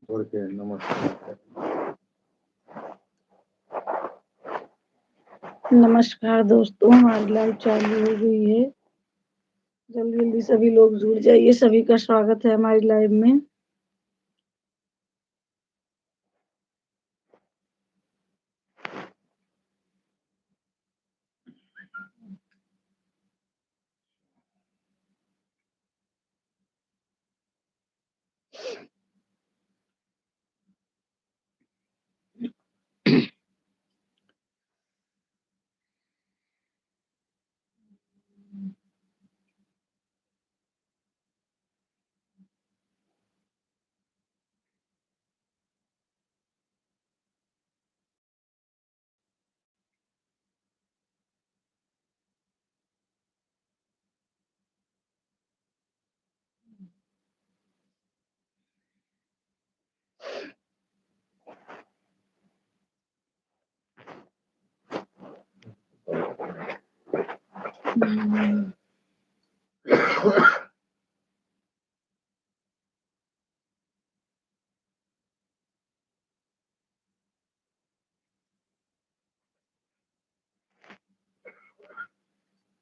Okay, नमस्कार। नमस्कार दोस्तों, हमारी लाइव चालू हो गई है। जल्दी जल्दी सभी लोग जुड़ जाइए। सभी का स्वागत है हमारी लाइव में।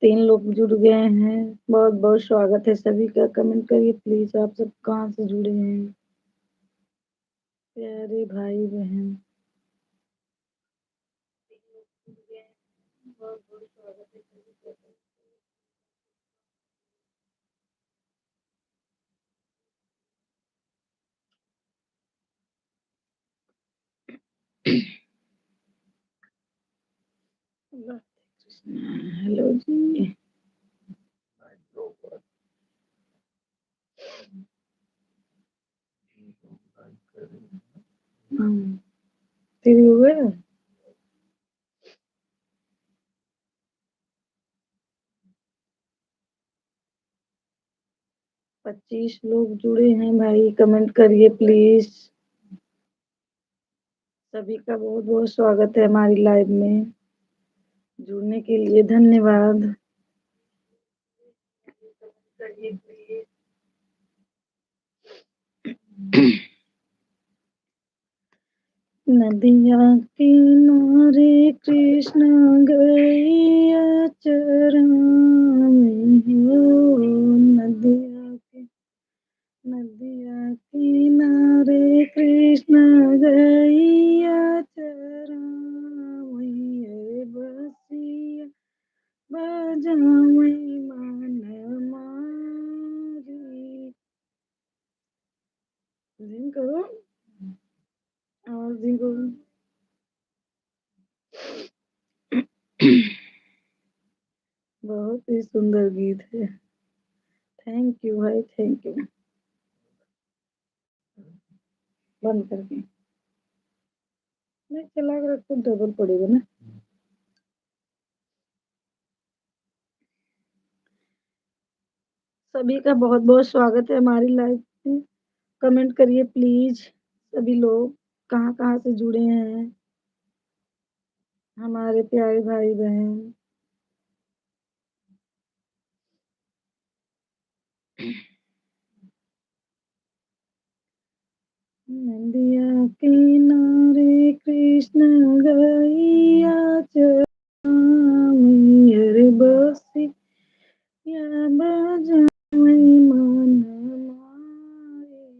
तीन लोग जुड़ गए हैं। बहुत बहुत स्वागत है सभी का। कमेंट करिए प्लीज, आप सब कहाँ से जुड़े हैं प्यारे भाई बहन। बहुत बहुत स्वागत है सभी का। हेलो जी। तेरी हो गया? 25 लोग जुड़े हैं भाई, कमेंट करिए प्लीज। सभी का बहुत बहुत स्वागत है हमारी लाइव में। जुड़ने के लिए धन्यवाद। करिए प्लीज। नदिया किनारे कृष्ण गैया चरावे हो। नदिया किनारे कृष्ण गैया चरावे। अरे बसिया बजावे मन मारी। जिन करो और जिन करो। बहुत ही सुंदर गीत है। थैंक यू भाई, थैंक यू। बंद करके नहीं चला कर रखो, डबल पड़ेगा ना। सभी का बहुत बहुत स्वागत है हमारी लाइव में। कमेंट करिए प्लीज। सभी लोग कहाँ कहाँ से जुड़े हैं हमारे प्यारे भाई बहन। नदिया किनारे कृष्ण गैया चरावी। अरे बसी या बजावे मन मारे।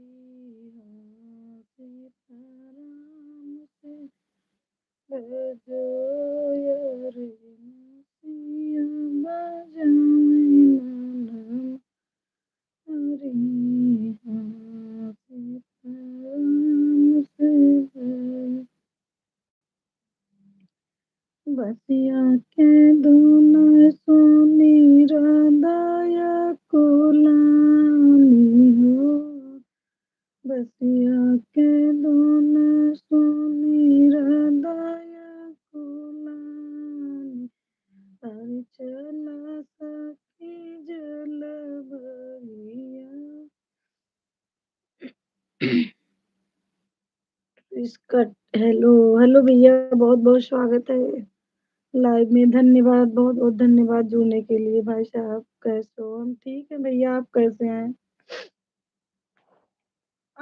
सीताराम से बजाया रे बसिया बजावे मन मारे। सीताराम से बसिया के धुन सुनी राधाया को लानी हो। बसिया के धुन सुनी राधाया को लानी। हरि चला सखी जल भरिया। इसका हेलो हेलो भैया, बहुत बहुत स्वागत है लाइव में। धन्यवाद, बहुत बहुत धन्यवाद जुड़ने के लिए। भाई साहब कैसे हो? हम ठीक है भैया, आप कैसे हैं?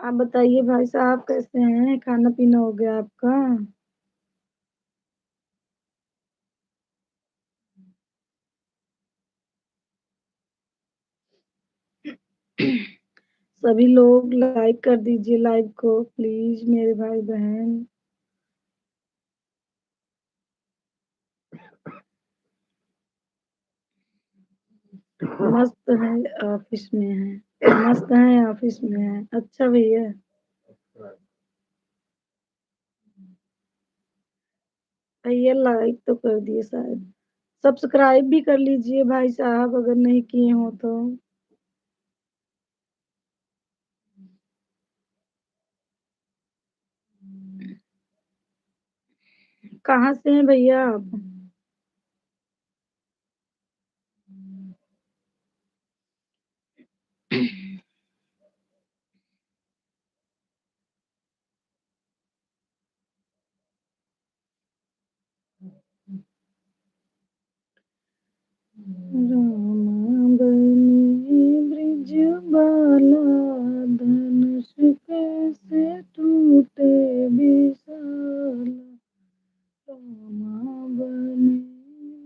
आप बताइए भाई साहब कैसे हैं? खाना-पीना हो गया आपका? सभी लोग लाइक कर दीजिए लाइव को प्लीज़ मेरे भाई-बहन। मस्त है, ऑफ़िस में हैं। मस्त हैं, ऑफ़िस में हैं। अच्छा भैया, भैया लाइक तो कर दिए शायद। सब्सक्राइब भी कर लीजिए भाई साहब अगर नहीं किए हो तो। कहाँ से हैं भैया आप? राम बनी ब्रिजबाला, धनुष कैसे टूटे विशाला। रामा बनी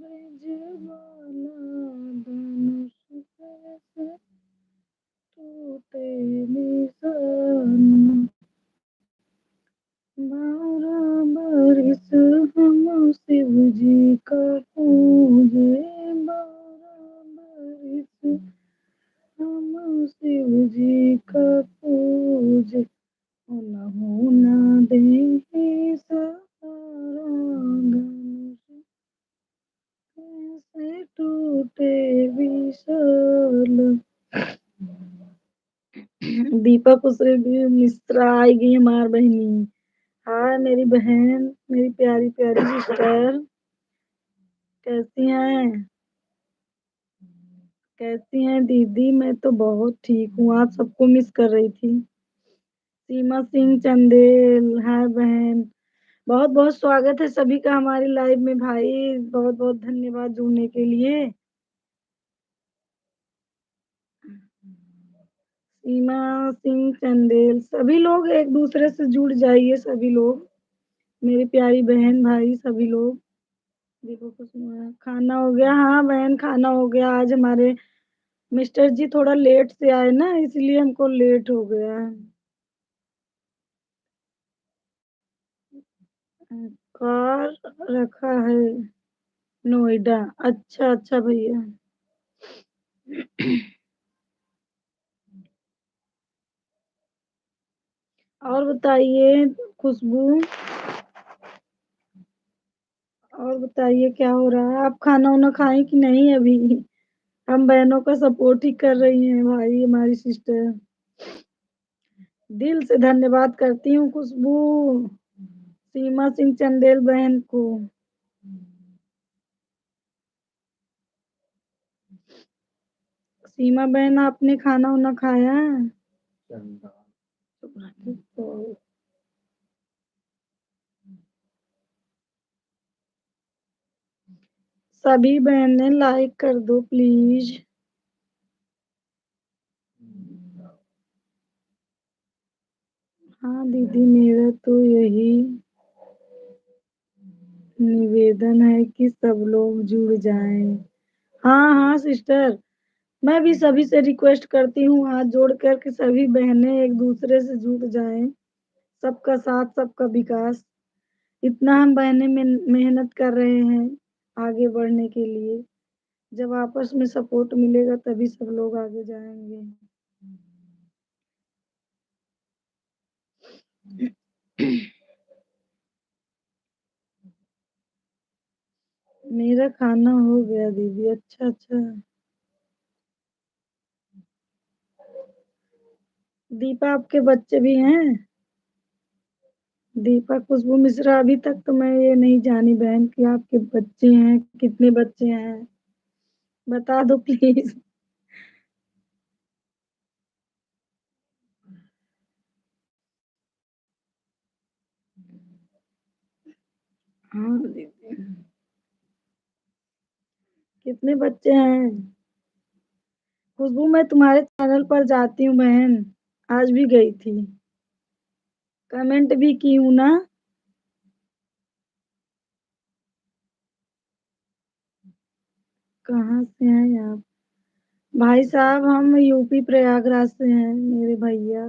ब्रिजबाला, धनुष कैसे टूटे विशाला। 12 बरिस हम शिव जी का पूजे, 12 बरिस हम शिव जी का पूजे, उन्हों न देहि सहारा, धनुष कैसे टूटे विशाल। दीपक कुशरेड्डी मिश्रा आएगी हमार बहनी। हाय मेरी बहन, मेरी प्यारी प्यारी सिस्टर, कैसी हैं? कैसी हैं दीदी? मैं तो बहुत ठीक हूँ, आज सबको मिस कर रही थी। सीमा सिंह चंदेल, हाय बहन। बहुत बहुत स्वागत है सभी का हमारी लाइव में भाई, बहुत बहुत धन्यवाद जुड़ने के लिए। सीमा सिंह चंदेल, सभी लोग एक दूसरे से जुड़ जाइए, सभी लोग मेरी प्यारी बहन भाई सभी लोग। देखो कुछ खाना हो गया? हाँ बहन खाना हो गया। आज हमारे मिस्टर जी थोड़ा लेट से आए ना, इसलिए हमको लेट हो गया। कार रखा है नोएडा। अच्छा अच्छा भैया। और बताइए खुशबू, और बताइए क्या हो रहा है? आप खाना वाना खाए कि नहीं अभी? हम बहनों का सपोर्ट ही कर रही हैं भाई हमारी सिस्टर। दिल से धन्यवाद करती हूँ खुशबू, सीमा सिंह चंदेल बहन को। सीमा बहन आपने खाना वाना खाया? तो सभी बहनें लाइक कर दो प्लीज। हाँ दीदी, मेरा तो यही निवेदन है कि सब लोग जुड़ जाएं। हाँ हाँ सिस्टर, मैं भी सभी से रिक्वेस्ट करती हूँ हाथ जोड़ कर कि सभी बहनें एक दूसरे से जुड़ जाएं। सबका साथ सबका विकास, इतना हम बहनें मेहनत कर रहे हैं आगे बढ़ने के लिए। जब आपस में सपोर्ट मिलेगा तभी सब लोग आगे जाएंगे। मेरा खाना हो गया दीदी। अच्छा अच्छा। दीपा आपके बच्चे भी हैं? दीपा खुशबू मिश्रा, अभी तक तो मैं ये नहीं जानी बहन कि आपके बच्चे हैं, कितने बच्चे हैं, बता दो प्लीज। हाँ दीदी, कितने बच्चे हैं? खुशबू मैं तुम्हारे चैनल पर जाती हूँ बहन, आज भी गई थी। कमेंट भी की हूँ ना। कहाँ से हैं आप? भाई साहब हम यूपी प्रयागराज से हैं मेरे भैया।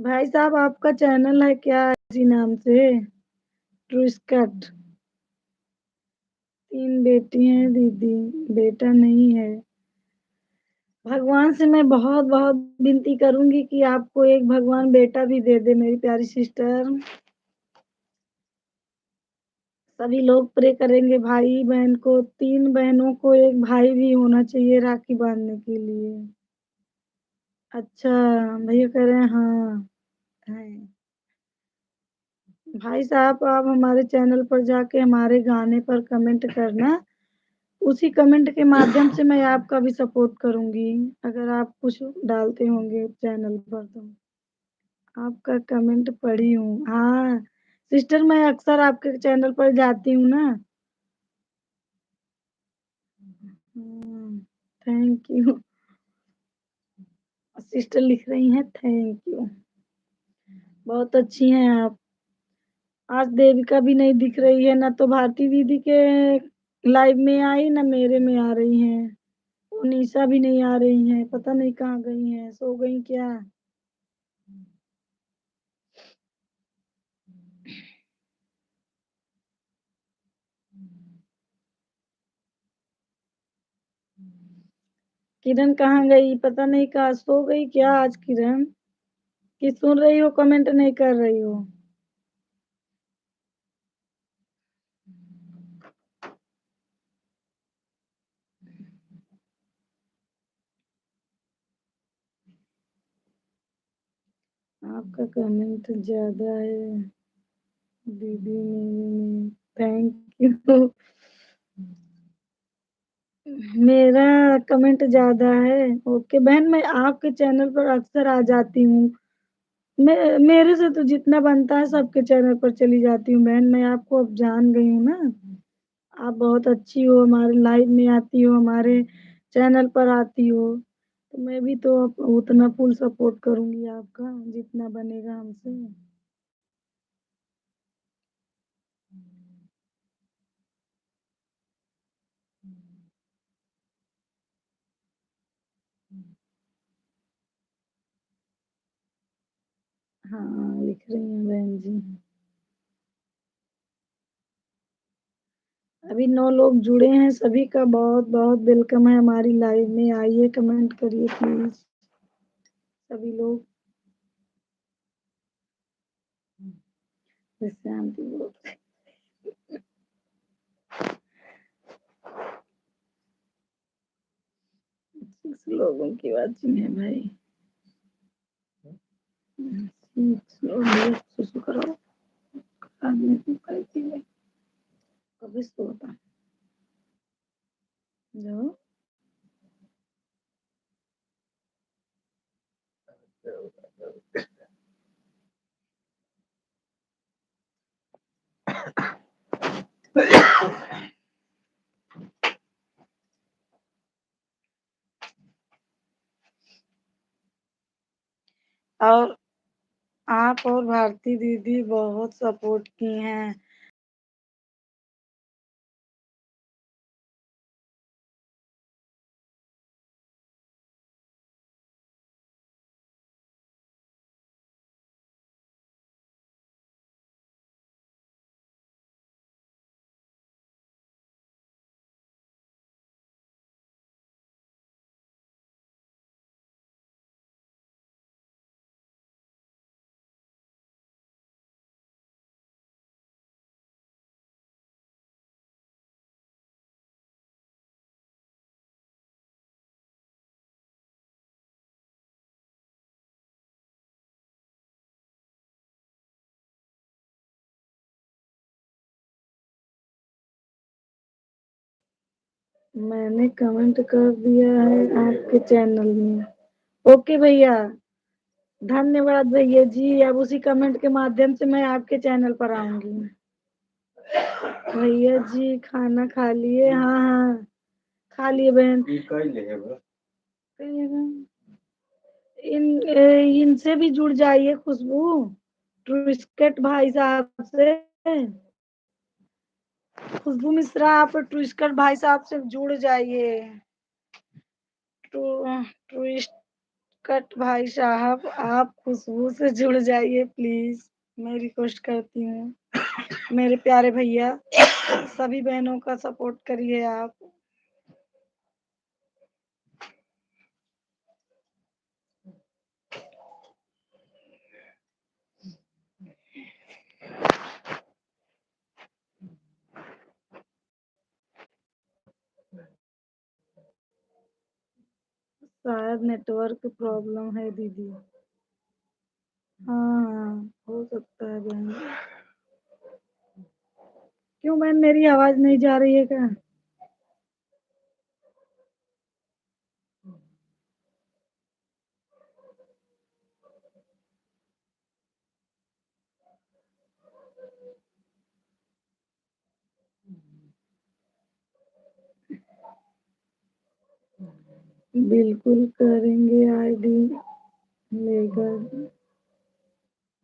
भाई साहब आपका चैनल है क्या इसी नाम से? True Scott. 3 बेटी हैं दीदी, बेटा नहीं है। भगवान से मैं बहुत बहुत विनती करूंगी कि आपको एक भगवान बेटा भी दे दे मेरी प्यारी सिस्टर। सभी लोग प्रे करेंगे भाई बहन को, 3 बहनों को एक भाई भी होना चाहिए राखी बांधने के लिए। अच्छा, भैया कह रहे हैं हाँ है। भाई साहब आप हमारे चैनल पर जाके हमारे गाने पर कमेंट करना, उसी कमेंट के माध्यम से मैं आपका भी सपोर्ट करूंगी अगर आप कुछ डालते होंगे चैनल पर तो। आपका कमेंट पढ़ी हूँ हाँ। सिस्टर मैं अक्सर आपके चैनल पर जाती हूँ ना। Thank you. सिस्टर लिख रही हैं थैंक यू। बहुत अच्छी हैं आप। आज देविका भी नहीं दिख रही है, ना तो भारती दीदी के लाइव में आई ना मेरे में आ रही हैं। वो निशा भी नहीं आ रही हैं, पता नहीं कहाँ गई हैं, सो गई क्या? किरण कहाँ गई पता नहीं, कहाँ सो गई क्या आज किरण? कि सुन रही हो कमेंट नहीं कर रही हो? आपका कमेंट ज्यादा है दीदी में। Thank you. मेरा कमेंट ज्यादा है। ओके बहन मैं आपके चैनल पर अक्सर आ जाती हूँ। मेरे से तो जितना बनता है सबके चैनल पर चली जाती हूँ बहन, मैं आपको अब जान गई हूँ ना। आप बहुत अच्छी हो, हमारे लाइव में आती हो, हमारे चैनल पर आती हो, तो मैं भी तो उतना फुल सपोर्ट करूंगी आपका जितना बनेगा हमसे। हाँ लिख रही हैं बहन जी। अभी 9 लोग जुड़े हैं, सभी का बहुत बहुत वेलकम है हमारी लाइव में। आइए कमेंट करिए प्लीज सभी लोग। शांति बोल 6 लोगों की बात है भाई। 6 लोग सुसु कराओ आदमी को करती है कभी सोता जाओ। और आप और भारती दीदी बहुत सपोर्ट की हैं। मैंने कमेंट कर दिया है आपके चैनल में। ओके भैया, धन्यवाद भैया जी। अब उसी कमेंट के माध्यम से मैं आपके चैनल पर आऊंगी। भैया जी खाना खा लिए? हाँ हाँ खा लिए बहन। इनसे भी जुड़ जाइए खुशबू, ट्विस्केट भाई साहब से। खुशबू मिश्रा, आप ट्विस्केट भाई साहब से जुड़ जाइए। ट्विस्कट भाई साहब, आप खुशबू से जुड़ जाइए प्लीज, मैं रिक्वेस्ट करती हूँ। मेरे प्यारे भैया, सभी बहनों का सपोर्ट करिए आप। शायद नेटवर्क प्रॉब्लम है दीदी। हाँ हाँ, हो सकता है बहन। क्यों बहन, मेरी आवाज नहीं जा रही है क्या? बिल्कुल करेंगे, आईडी लेकर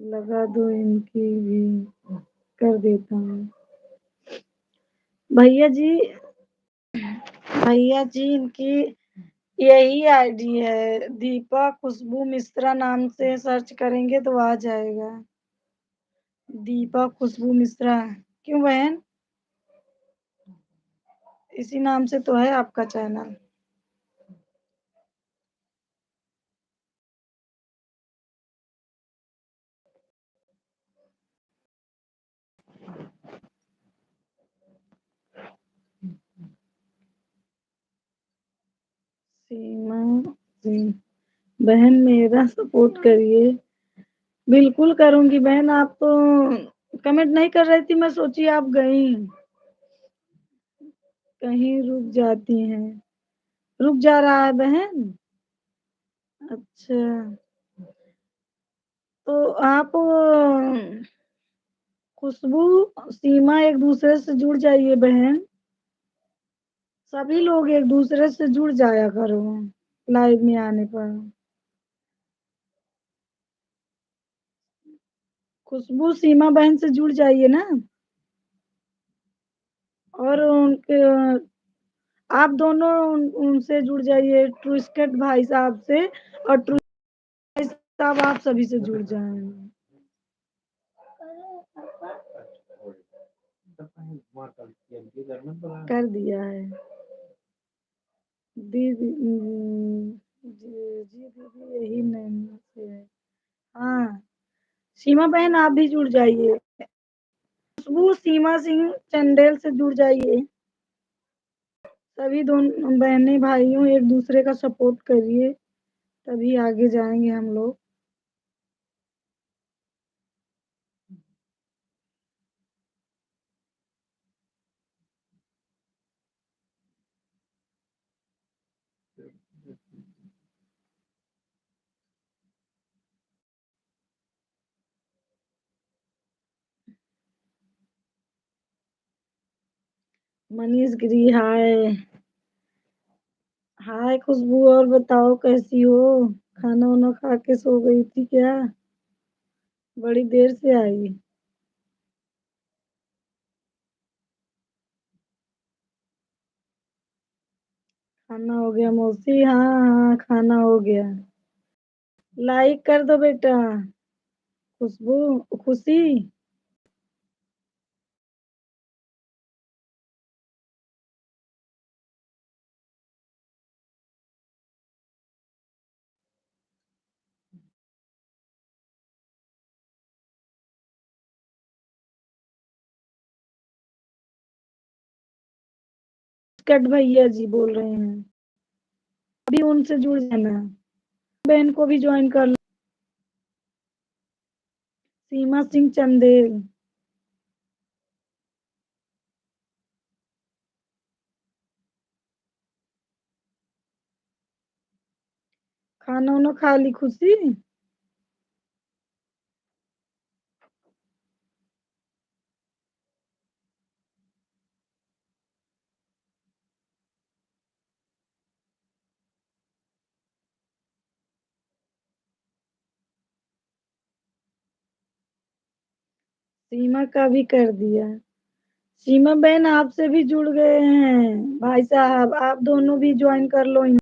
लगा दो इनकी भी, कर देता हूँ। भैया जी, भैया जी इनकी यही आईडी है, दीपा खुशबू मिश्रा नाम से सर्च करेंगे तो आ जाएगा। दीपा खुशबू मिश्रा। क्यों बहन, इसी नाम से तो है आपका चैनल। सीमा सिंह, बहन मेरा सपोर्ट करिए। बिल्कुल करूंगी बहन, आप तो कमेंट नहीं कर रही थी, मैं सोची आप गई कहीं, रुक जाती हैं। रुक जा रहा है बहन। अच्छा, तो आप खुशबू सीमा एक दूसरे से जुड़ जाइए बहन। सभी लोग एक दूसरे से जुड़ जाया करो लाइव में आने पर। खुशबू सीमा बहन से जुड़ जाइए ना। और उनके, आप दोनों उनसे जुड़ जाइए, ट्विस्केट भाई साहब से। और भाई साहब आप सभी से जुड़ जाएं। कर दिया है दीदी। जी जी दीदी, यही नहीं से है। हाँ, सीमा बहन आप भी जुड़ जाइए। खुशबू सीमा सिंह चंदेल से जुड़ जाइए। सभी दोनों बहनें भाइयों एक दूसरे का सपोर्ट करिए, तभी आगे जाएंगे हम लोग। मनीष गिरी, हाय। हाय खुशबू, और बताओ कैसी हो? खाना वाना खा के सो गई थी क्या? बड़ी देर से आई। खाना हो गया मौसी? हाँ हाँ, खाना हो गया। लाइक कर दो बेटा। खुशबू, खुशी। कट भैया जी बोल रहे हैं, अभी उनसे जुड़ जाना। बहन को भी ज्वाइन कर लो। सीमा सिंह चंदेल। खाना वाना खा ली खुशी? सीमा का भी कर दिया। सीमा बहन आपसे भी जुड़ गए हैं भाई साहब, आप दोनों भी ज्वाइन कर लो।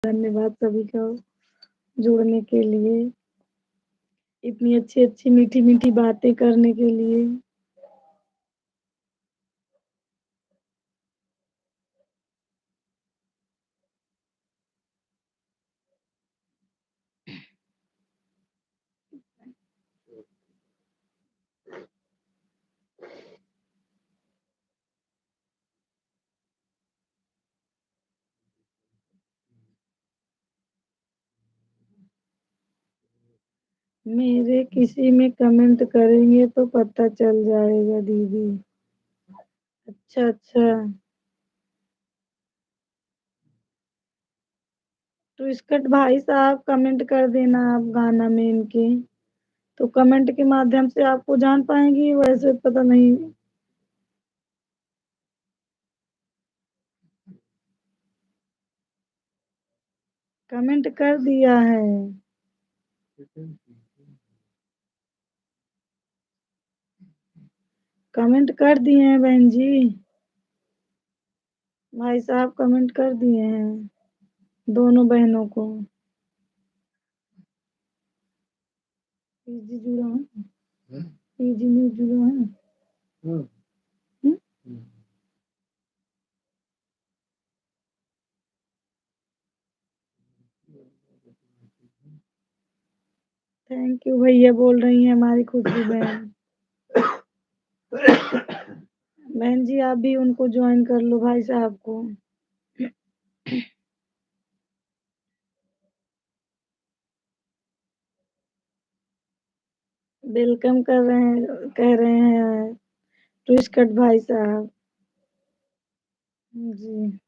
धन्यवाद सभी का जुड़ने के लिए, इतनी अच्छी-अच्छी, मीठी-मीठी बातें करने के लिए। मेरे किसी में कमेंट करेंगे तो पता चल जाएगा दीदी। अच्छा, अच्छा। तो इसकट भाई साहब कमेंट कर देना आप गाना में इनके, तो कमेंट के माध्यम से आपको जान पाएँगी, वैसे पता नहीं। कमेंट कर दिया है। कमेंट कर दिए हैं बहन जी। भाई साहब कमेंट कर दिए हैं, दोनों बहनों को। पीजी जुड़ा है? पीजी में जुड़ा है? हुँ? थैंक यू भैया बोल रही हैं हमारी खुशबू बहन। बहन जी आप भी उनको ज्वाइन कर लो भाई साहब को। वेलकम कर रहे हैं, कह रहे हैं ट्विस्ट कट भाई साहब। जी।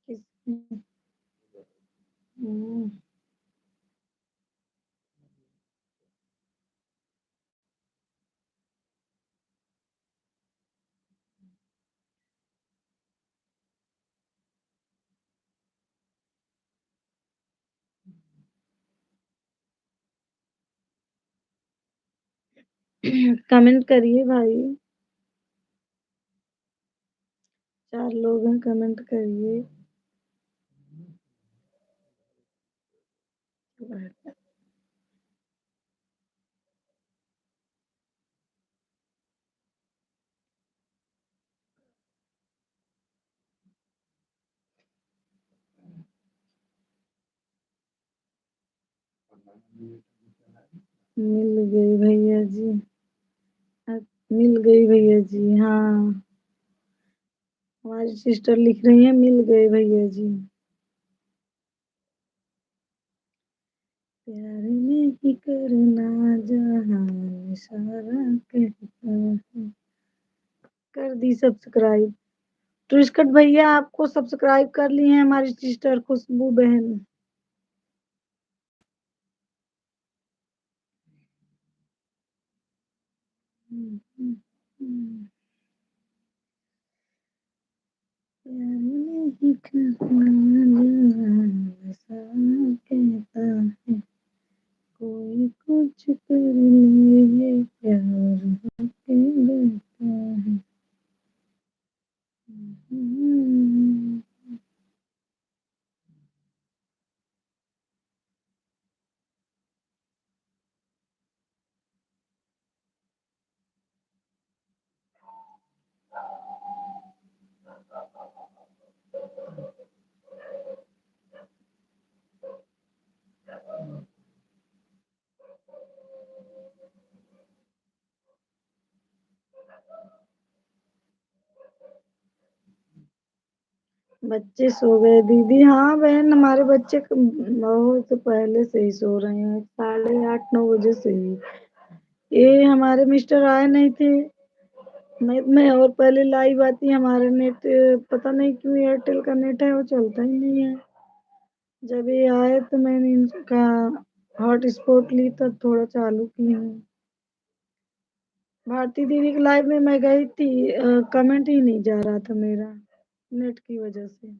किस हुँ, कमेंट करिए भाई। 4 लोग हैं, कमेंट करिए। मिल गई भैया जी। अ, मिल गई भैया जी, हाँ। हमारी सिस्टर लिख रही हैं मिल गए भैया जी। प्यार नहीं करना जहां इशारा कहता है। कर दी सब्सक्राइब। ट्विस्कट भैया आपको सब्सक्राइब कर ली हैं हमारी सिस्टर खुशबू बहन। हम्म, हम्म, हम्म। प्यार नहीं करना जहां इशारा कहता है। कोई कुछ कर ले ये प्यार होके रहता है। हम्म, बच्चे सो गए दीदी। हाँ बहन, हमारे बच्चे बहुत पहले से ही सो रहे हैं, 8:30-9 बजे से ही। ये हमारे मिस्टर आए नहीं थे। मैं और पहले लाइव आती, हमारा नेट पता नहीं क्यों एयरटेल का नेट है वो चलता ही नहीं है। जब ये आए तो मैंने इनका हॉटस्पॉट ली तब थोड़ा चालू की हूँ। भारती दीदी की लाइव में मैं गई थी, कमेंट ही नहीं जा रहा था मेरा नेट की वजह से।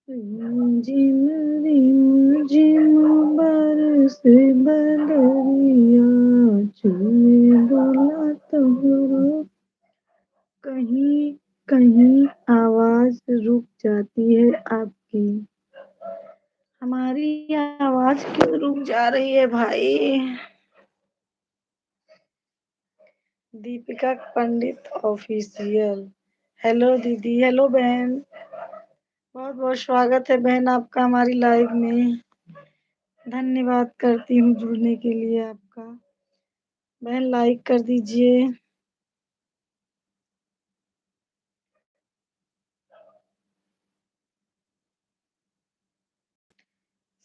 रिमझिम रिमझिम बरस बदरिया, चूमे बोला तोहरो। कहीं कहीं आवाज रुक जाती है आपकी। हमारी आवाज क्यों रुक जा रही है भाई? दीपिका पंडित ऑफिशियल। हेलो दीदी, हेलो बहन। बहुत बहुत स्वागत है बहन आपका हमारी लाइव में। धन्यवाद करती हूँ जुड़ने के लिए आपका। बहन लाइक कर दीजिए।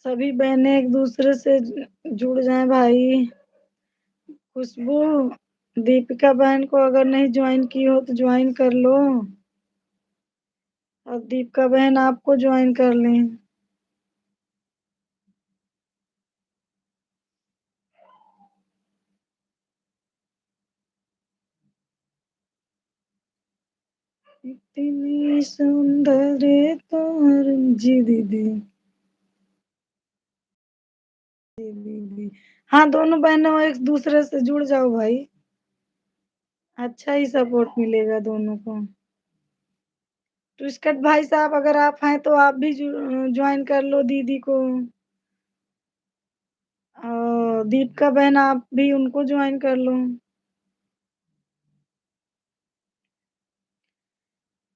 सभी बहनें एक दूसरे से जुड़ जाएं भाई। खुशबू, दीपिका बहन को अगर नहीं ज्वाइन की हो तो ज्वाइन कर लो, और दीपिका बहन आपको ज्वाइन कर लें। इतनी सुंदर तोहर जी दीदी। जी दीदी। हाँ दोनों बहनों एक दूसरे से जुड़ जाओ भाई, अच्छा ही सपोर्ट मिलेगा दोनों को। ट्विस्कट भाई साहब अगर आप हैं तो आप भी ज्वाइन कर लो दीदी को, और दीपिका बहन आप भी उनको ज्वाइन कर लो।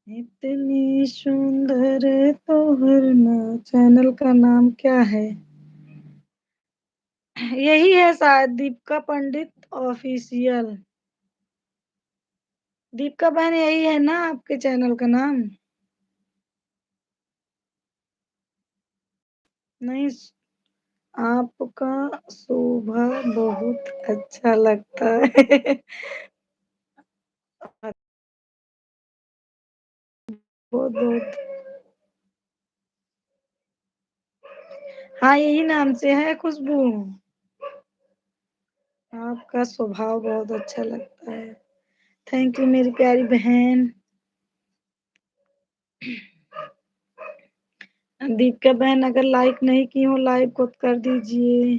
इतनी सुंदर तोहर ना, चैनल का नाम क्या है? यही है शायद, दीपिका पंडित ऑफिशियल। दीपिका बहन यही है ना आपके चैनल का नाम? नहीं, आपका शोभा बहुत अच्छा लगता है। बहुत बहुत। हाँ यही नाम से है खुशबू। आपका स्वभाव बहुत अच्छा लगता है। थैंक यू मेरी प्यारी बहन। दीपिका बहन अगर लाइक नहीं की हो लाइव को कर दीजिए।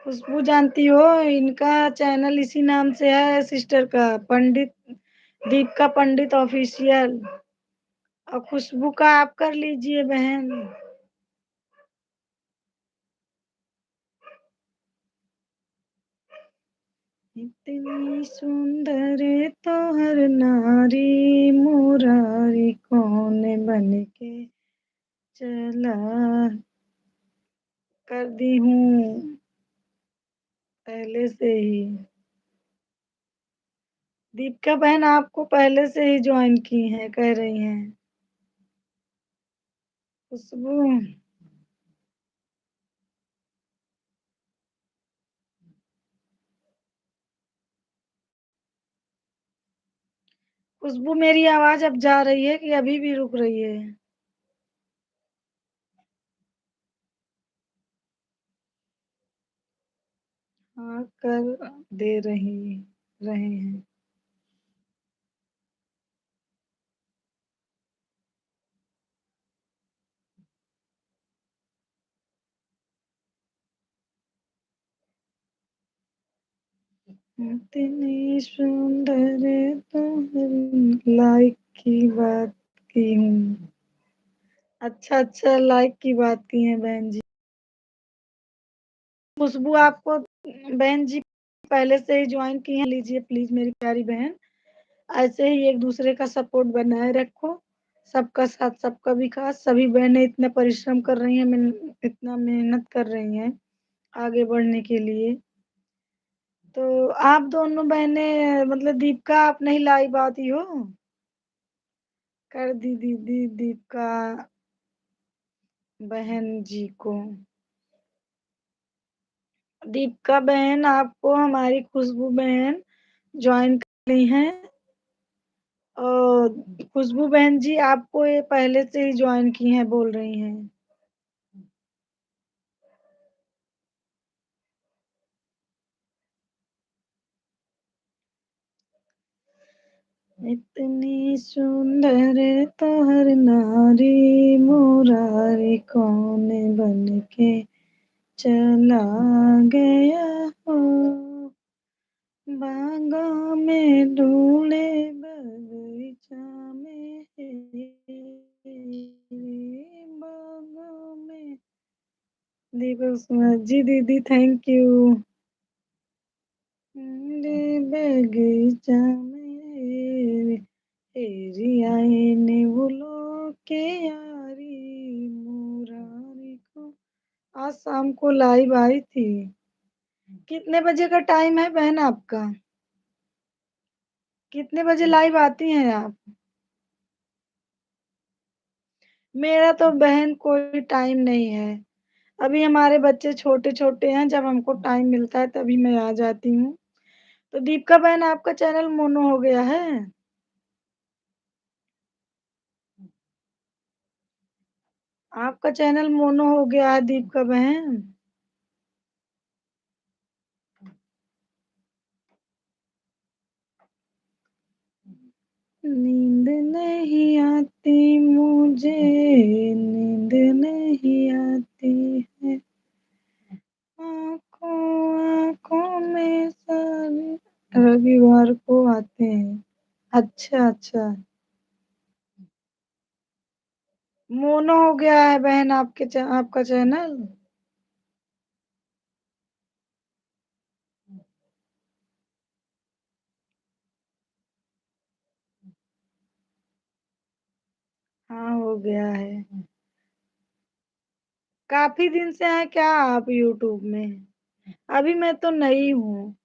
खुशबू जानती हो इनका चैनल इसी नाम से है सिस्टर का, पंडित, दीपिका पंडित ऑफिशियल। और खुशबू का आप कर लीजिए बहन। इतनी सुंदर तोहर नारी, मुरारी कौन बन के चला। कर दी हूँ पहले से ही। दीपिका बहन आपको पहले से ही ज्वाइन की हैं कह रही हैं। खुशबू, खुशबू मेरी आवाज अब जा रही है कि अभी भी रुक रही है? हाँ कर दे रहे हैं। इतनी सुंदर तो लाइक की बात की हूँ। अच्छा अच्छा, लाइक की बात की है बहन जी। खुशबू आपको बहन जी पहले से ही ज्वाइन की हैं, लीजिए प्लीज मेरी प्यारी बहन। ऐसे ही एक दूसरे का सपोर्ट बनाए रखो। सबका साथ सबका विकास। सभी बहनें इतना परिश्रम कर रही हैं, इतना मेहनत कर रही हैं आगे बढ़ने के लिए। तो आप दोनों बहनें मतलब दीपिका आप नहीं लाई पाती हो? कर दी दीदी दीपिका बहन जी को। दीपिका बहन आपको हमारी खुशबू बहन ज्वाइन कर ली हैं। और खुशबू बहन जी आपको ये पहले से ही ज्वाइन की हैं बोल रही हैं। इतनी सुंदर तोहर नारी मुरारी कौन बन के चला गया हो। बागों में ढूंढे बगीचा में बागों में। दीपक सुमन जी दीदी थैंक यू। मेरे बगीचा में तेरी आए ने बोलो के यारी मुरारी को। आज शाम को लाइव आई थी। कितने बजे का टाइम है बहन आपका? कितने बजे लाइव आती हैं आप? मेरा तो बहन कोई टाइम नहीं है। अभी हमारे बच्चे छोटे छोटे हैं, जब हमको टाइम मिलता है तभी मैं आ जाती हूँ। तो दीपिका बहन आपका चैनल मोनो हो गया है? आपका चैनल मोनो हो गया है दीपिका बहन? नींद नहीं आती मुझे, नींद नहीं आती है आँखों आँखों में सारी। रविवार को आते हैं। अच्छा अच्छा। मोनो हो गया है बहन आपका चैनल? हाँ हो गया है। काफी दिन से हैं क्या आप यूट्यूब में? अभी मैं तो नई हूँ।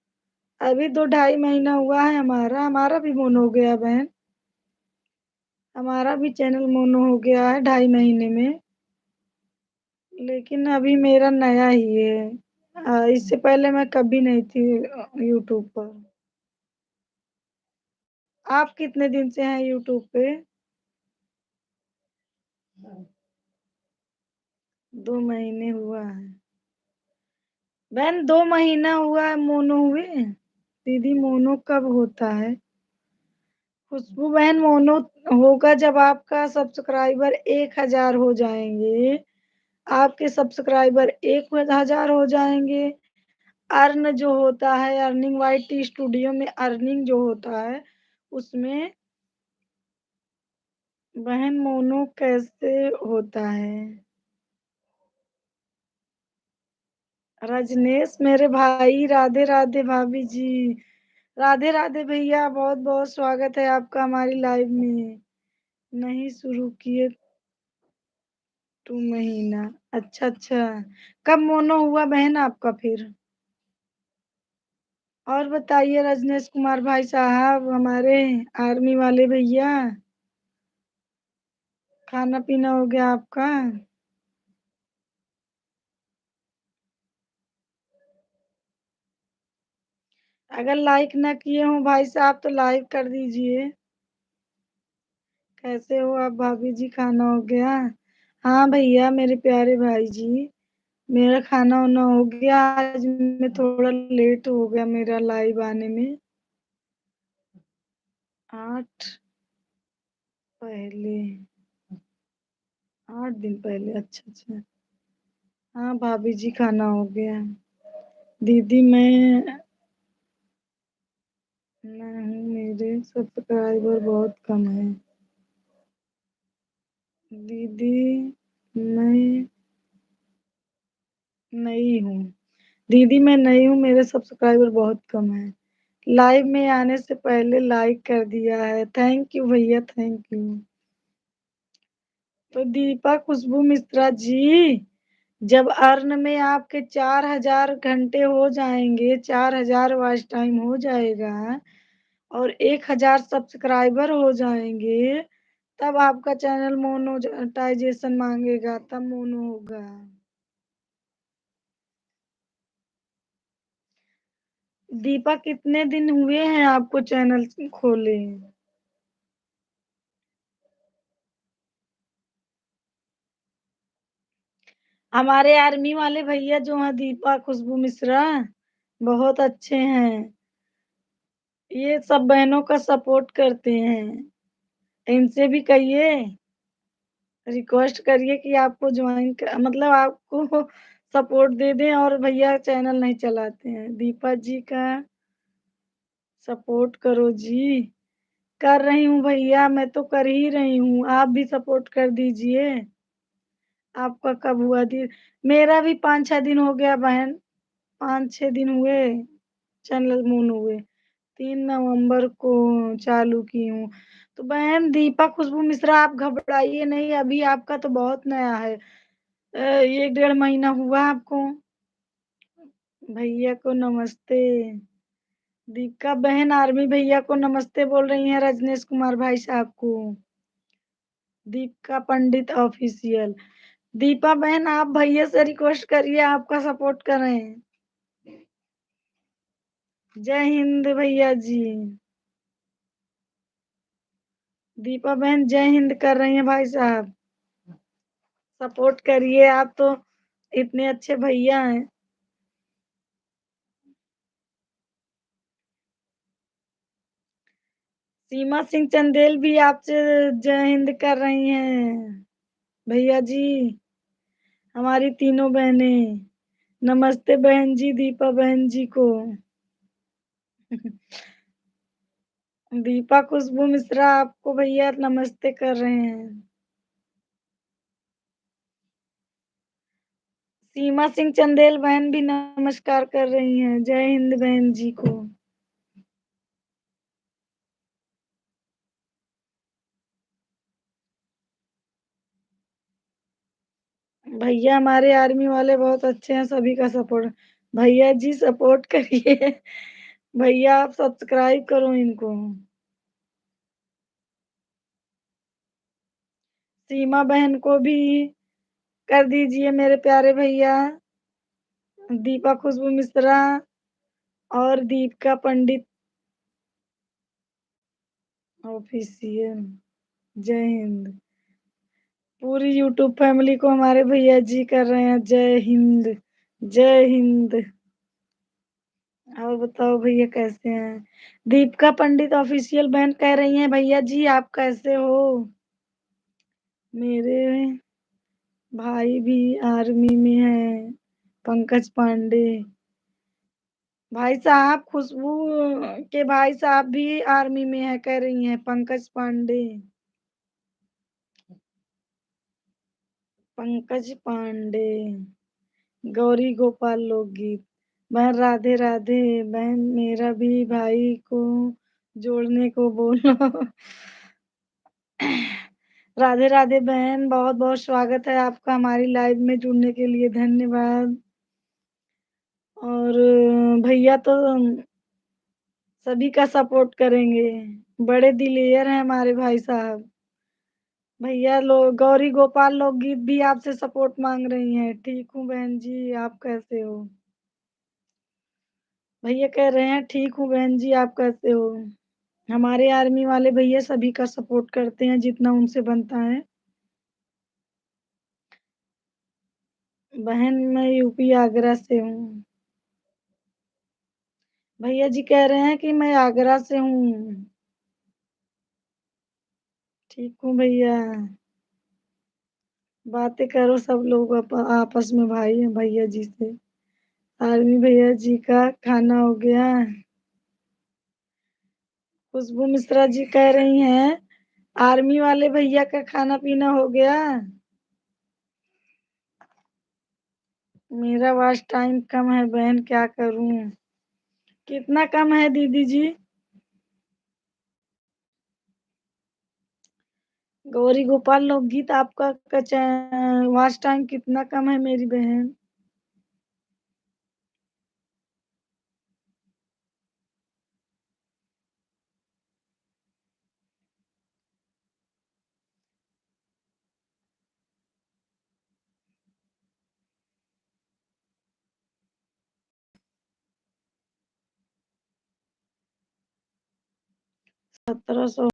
अभी 2 ढाई महीना हुआ है हमारा भी मोनो हो गया बहन। हमारा भी चैनल मोनो हो गया है 2 ढाई महीने में। लेकिन अभी मेरा नया ही है। इससे पहले मैं कभी नहीं थी यूट्यूब पर। आप कितने दिन से हैं यूट्यूब पे? 2 महीने हुआ है। बहन 2 महीना हुआ है मोनो हुए। दीदी मोनो कब होता है? खुशबू बहन मोनो होगा जब आपका सब्सक्राइबर 1,000 हो जाएंगे। आपके सब्सक्राइबर 1,000 हो जाएंगे। अर्न जो होता है अर्निंग वाईटी स्टूडियो में अर्निंग जो होता है उसमें बहन मोनो कैसे होता है? रजनेश मेरे भाई राधे राधे भाभी जी। राधे राधे भैया बहुत बहुत स्वागत है आपका हमारी लाइव में। नहीं शुरू किए 2 महीना। अच्छा अच्छा। कब मोनो हुआ बहन आपका फिर? और बताइए रजनेश कुमार भाई साहब हमारे आर्मी वाले भैया। खाना पीना हो गया आपका? अगर लाइक ना किए हो भाई साहब तो लाइक कर दीजिए। कैसे हो आप भाभी जी खाना हो गया? हाँ भैया मेरे प्यारे भाई जी। मेरा खाना वाना हो गया। आज मैं थोड़ा लेट हो गया मेरा लाइव आने में। 8 पहले 8 दिन पहले। अच्छा अच्छा। हाँ भाभी जी खाना हो गया। दीदी मैं हूँ, मेरे सब्सक्राइबर बहुत कम है। दीदी मैं नई हूँ। दीदी मैं नई हूँ, मेरे सब्सक्राइबर बहुत कम हैं। लाइव में आने से पहले लाइक कर दिया है। थैंक यू भैया, थैंक यू। तो दीपा खुशबू मिश्रा जी, जब अर्न में आपके 4000 घंटे हो जाएंगे, 4000 वॉच टाइम हो जाएगा और 1000 सब्सक्राइबर हो जाएंगे, तब आपका चैनल मोनोटाइजेशन मांगेगा, तब मोनो होगा। दीपा कितने दिन हुए हैं आपको चैनल खोले? हमारे आर्मी वाले भैया जो हैं दीपा खुशबू मिश्रा, बहुत अच्छे हैं। ये सब बहनों का सपोर्ट करते हैं। इनसे भी कहिए, रिक्वेस्ट करिए कि आपको ज्वाइन कर, मतलब आपको सपोर्ट दे दें, और भैया चैनल नहीं चलाते हैं। दीपा जी का सपोर्ट करो जी। कर रही हूँ भैया, मैं तो कर ही रही हूँ, आप भी सपोर्ट कर दीजिए। आपका कब हुआ दी? मेरा भी 5-6 दिन हो गया बहन, 5-6 दिन हुए चैनल मून हुए। 3 नवंबर को चालू की हूँ। तो बहन दीपा खुशबू मिश्रा, आप घबराइए नहीं, अभी आपका तो बहुत नया है। 1-1.5 महीना हुआ आपको। भैया को नमस्ते। दीपिका बहन आर्मी भैया को नमस्ते बोल रही हैं, रजनेश कुमार भाई साहब को। दीपिका पंडित ऑफिशियल। दीपा बहन आप भैया से रिक्वेस्ट करिए, आपका सपोर्ट करें। जय हिंद भैया जी। दीपा बहन जय हिंद कर रही हैं भाई साहब। सपोर्ट करिए, आप तो इतने अच्छे भैया हैं। सीमा सिंह चंदेल भी आपसे जय हिंद कर रही हैं भैया जी। हमारी तीनों बहनें, नमस्ते बहन जी दीपा बहन जी को। दीपा खुशबू मिश्रा आपको भैया नमस्ते कर रहे हैं। सीमा सिंह चंदेल बहन भी नमस्कार कर रही हैं, जय हिंद बहन जी को। भैया हमारे आर्मी वाले बहुत अच्छे हैं, सभी का सपोर्ट। भैया जी सपोर्ट करिए। भैया आप सब्सक्राइब करो इनको। सीमा बहन को भी कर दीजिए मेरे प्यारे भैया। दीपा खुशबू मिश्रा और दीपिका पंडित ऑफिशियल। जय हिंद। पूरी यूट्यूब फैमिली को हमारे भैया जी कर रहे हैं जय हिंद, जय हिंद। और बताओ भैया कैसे हैं? दीपिका पंडित ऑफिशियल बहन कह रही हैं, भैया जी आप कैसे हो? मेरे भाई भी आर्मी में हैं, पंकज पांडे। भाई साहब खुशबू के भाई साहब भी आर्मी में है, कह रही हैं पंकज पांडे। पंकज पांडे। गौरी गोपाल लोकगीत। बहन राधे राधे। बहन मेरा भी भाई को जोड़ने को बोलो। राधे राधे बहन, बहुत बहुत स्वागत है आपका हमारी लाइव में जुड़ने के लिए, धन्यवाद। और भैया तो सभी का सपोर्ट करेंगे, बड़े दिलेर हैं हमारे भाई साहब। भैया लोग गौरी गोपाल लोकगीत भी आपसे सपोर्ट मांग रही हैं। ठीक हूँ बहन जी, आप कैसे हो? भैया कह रहे हैं ठीक हूँ बहन जी, आप कैसे हो? हमारे आर्मी वाले भैया सभी का सपोर्ट करते हैं जितना उनसे बनता है। बहन मैं यूपी आगरा से हूँ। भैया जी कह रहे हैं कि मैं आगरा से हूँ। ठीक हूँ भैया। बातें करो सब लोग आपस में, भाई हैं भैया जी से। आर्मी भैया जी का खाना हो गया? खुशबू मिश्रा जी कह रही हैं आर्मी वाले भैया का खाना पीना हो गया? मेरा वॉच टाइम कम है बहन, क्या करूं? कितना कम है दीदी जी? गौरी गोपाल लोकगीत आपका वॉच टाइम कितना कम है मेरी बहन? 1700